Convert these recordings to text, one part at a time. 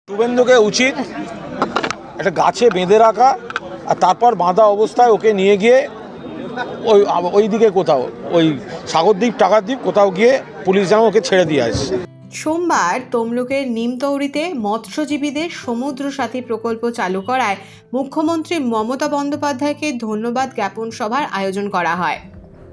শুভেন্দুকে উচিত একটা গাছে বেঁধে রাখা আর তারপর বাঁধা অবস্থায় ওকে নিয়ে গিয়ে ওই দিকে কোথাও ওই সাগরদ্বীপ টাকাদ্বীপ কোথাও গিয়ে পুলিশ যেন ওকে ছেড়ে দিয়ে আসে। সোমবার তমলুকের নিমতৌড়িতে মৎস্যজীবীদের সমুদ্র সাথী প্রকল্প চালু করায় মুখ্যমন্ত্রী মমতা বন্দ্যোপাধ্যায়কে ধন্যবাদ জ্ঞাপন সভার আয়োজন করা হয়।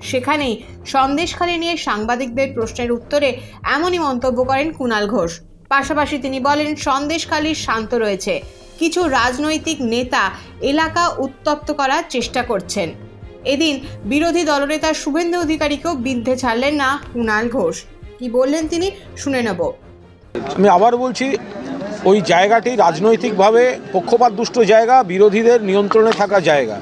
সেখানেই সন্দেশখালি নিয়ে সাংবাদিকদের প্রশ্নের উত্তরে এমনই মন্তব্য করেন কুণাল ঘোষ। পাশাপাশি তিনি বলেন, সন্দেশখালি শান্ত রয়েছে, কিছু রাজনৈতিক নেতা এলাকা উত্তপ্ত করার চেষ্টা করছেন। এদিন বিরোধী দলনেতা শুভেন্দু অধিকারীকেও বিদ্ধে ছাড়লেন না কুণাল ঘোষ। কি বললেন তিনি শুনে নেব। আমি আবার বলছি, ওই জায়গাটি রাজনৈতিকভাবে পক্ষপাতদুষ্ট জায়গা, বিরোধীদের নিয়ন্ত্রণে থাকা জায়গা।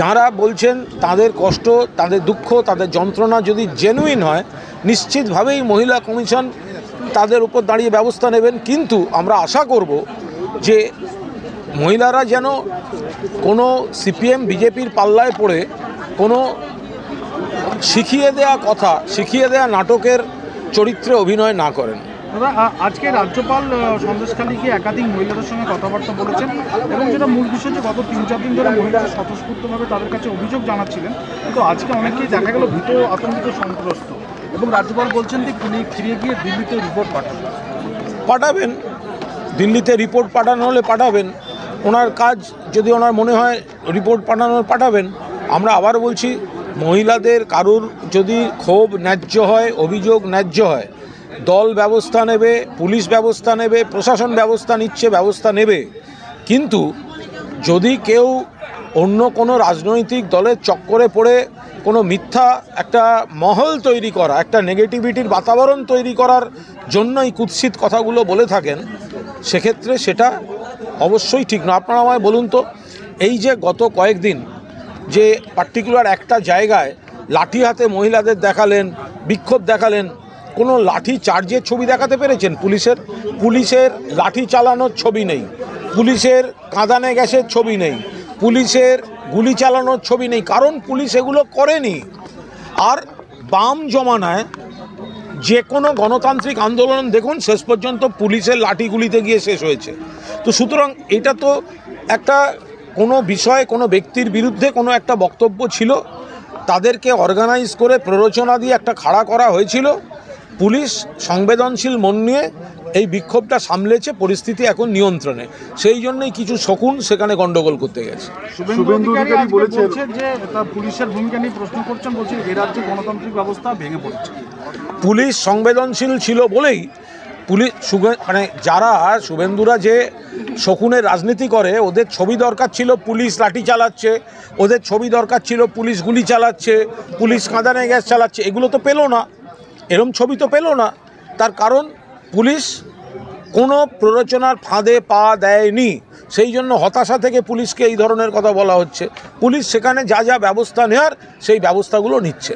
যারা বলছেন তাদের কষ্ট, তাদের দুঃখ, তাদের যন্ত্রণা যদি জেনুইন হয়, নিশ্চিতভাবেই মহিলা কমিশন তাদের উপর দাঁড়িয়ে ব্যবস্থা নেবেন। কিন্তু আমরা আশা করব যে মহিলারা যেন কোনো সিপিএম বিজেপির পাল্লায় পড়ে কোনো শিখিয়ে দেয়া কথা, শিখিয়ে দেয়া নাটকের চরিত্রে অভিনয় না করেন। আজকে রাজ্যপাল সন্দেশখালীকে একাধিক মহিলাদের সঙ্গে কথাবার্তা বলেছেন এবং যেটা মূল বিষয় যে গত 3-4 দিন ধরে মহিলারা স্বতঃস্ফূর্তভাবে তাদের কাছে অভিযোগ জানাচ্ছিলেন, কিন্তু আজকে অনেকেই দেখা গেল ভীত, আতঙ্কিত, সন্ত্রস্ত এবং রাজ্যপাল বলছেন যে তিনি ফিরে গিয়ে দিল্লিতে রিপোর্ট পাঠাবেন। দিল্লিতে রিপোর্ট পাঠানো হলে পাঠাবেন, ওনার কাজ যদি ওনার মনে হয় রিপোর্ট পাঠানোর পাঠাবেন। আমরা আবার বলছি, মহিলাদের কারুর যদি ক্ষোভ ন্যায্য হয়, অভিযোগ ন্যায্য হয়, দল ব্যবস্থা নেবে, পুলিশ ব্যবস্থা নেবে, প্রশাসন ব্যবস্থা নিচ্ছে, ব্যবস্থা নেবে। কিন্তু যদি কেউ অন্য কোনো রাজনৈতিক দলের চক্করে পড়ে কোনো মিথ্যা একটা মহল তৈরি করা, একটা নেগেটিভিটির বাতাবরণ তৈরি করার জন্যই কুৎসিত কথাগুলো বলে থাকেন, সেক্ষেত্রে সেটা অবশ্যই ঠিক না। আপনারা আমায় বলুন তো, এই যে গত কয়েকদিন যে পার্টিকুলার একটা জায়গায় লাঠি হাতে মহিলাদের দেখালেন, বিক্ষোভ দেখালেন, কোনো লাঠি চার্জের ছবি দেখাতে পেরেছেন? পুলিশের লাঠি চালানোর ছবি নেই, পুলিশের কাঁদানে গ্যাসের ছবি নেই, পুলিশের গুলি চালানোর ছবি নেই, কারণ পুলিশ এগুলো করেনি। আর বাম জমানায় যে কোনো গণতান্ত্রিক আন্দোলন দেখুন, শেষ পর্যন্ত পুলিশের লাঠিগুলিতে গিয়ে শেষ হয়েছে। তো সুতরাং এটা তো একটা কোনো বিষয়, কোনো ব্যক্তির বিরুদ্ধে কোনো একটা বক্তব্য ছিল, তাদেরকে অর্গানাইজ করে প্ররোচনা দিয়ে একটা খাড়া করা হয়েছিল। পুলিশ সংবেদনশীল মন নিয়ে এই বিক্ষোভটা সামলেছে, পরিস্থিতি এখন নিয়ন্ত্রণে। সেই জন্যই কিছু শকুন সেখানে গন্ডগোল করতে গেছে। শুভেন্দু অধিকারী বলেছেন যে তার পুলিশের ভূমিকা নিয়ে প্রশ্ন করছেন, বলছেন এই রাজ্যে গণতান্ত্রিক ব্যবস্থা ভেঙে পড়ছে। পুলিশ সংবেদনশীল ছিল বলেই পুলিশ মানে যারা শুভেন্দুরা যে শকুনের রাজনীতি করে, ওদের ছবি দরকার ছিল পুলিশ লাঠি চালাচ্ছে, ওদের ছবি দরকার ছিল পুলিশ গুলি চালাচ্ছে, পুলিশ কাঁদানে গ্যাস চালাচ্ছে, এগুলো তো পেলো না, এরম ছবি তো পেলো না। তার কারণ পুলিশ কোনো প্ররোচনার ফাঁদে পা দেয়নি, সেই জন্য হতাশা থেকে পুলিশকে এই ধরনের কথা বলা হচ্ছে। পুলিশ সেখানে যা যা ব্যবস্থা নেওয়ার সেই ব্যবস্থাগুলো নিচ্ছে।